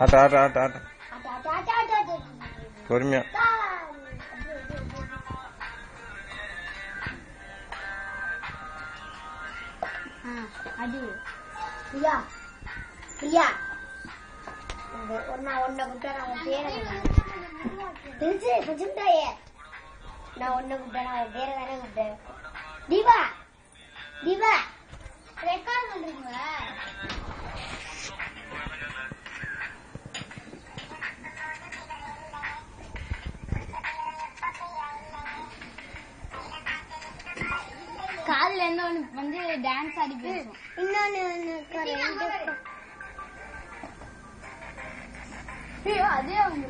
ஆட்ட ஆட்ட ஆட்ட ஆட்ட பொறுமையா. அது பிரியா பிரியா ஒன்னா ஒன்ன விட்டா நான் பேரை தெரிஞ்சு புரிஞ்சுட்டாயே. நான் ஒன்ன விட்டேன் நான் பேரை தானே விட்டேன். தீபா தீபா ரெக்கார்ட் பண்றீங்களா? காதுல என்ன வந்து டான்ஸ் ஆடி பேசும். இன்னொன்னு அதே அவங்க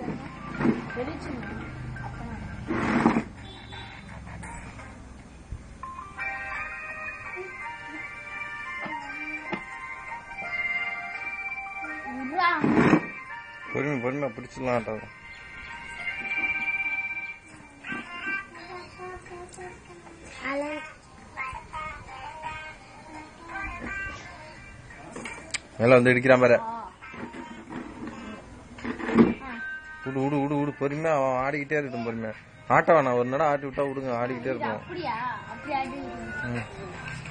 பொறுமை பொறுமையா பிடிச்சிடலாம். மேல வந்து இடிக்கிறான் பாரு. விடு விடு விடு விடு பொறுமையா. அவன் ஆடிக்கிட்டே இருக்கட்டும் பொறுமையா. ஆட்ட வேணாம், ஒரு நடம் ஆட்டி விட்டா விடுங்க, ஆடிக்கிட்டே இருக்கும்.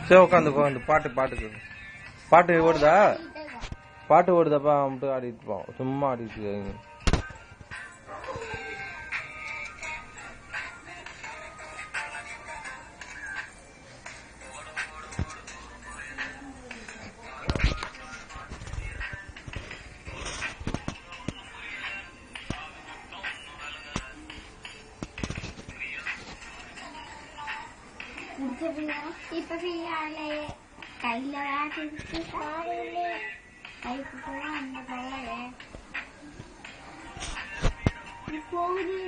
சரி உட்காந்து பாட்டுக்கு பாட்டு ஓடுதா? பாட்டு ஓடுதாப்பா மட்டும் ஆடிட்டு போவோம். சும்மா ஆடிட்டு இப்ப கையில போகுது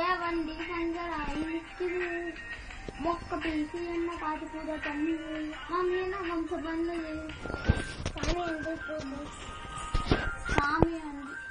ஏன் வண்டி சங்கராயிருக்குது மொக்க பேசி என்ன காட்டு பூஜை பண்ணுது மாமி என்ன வம்சம் பண்ணுது சாமி வந்து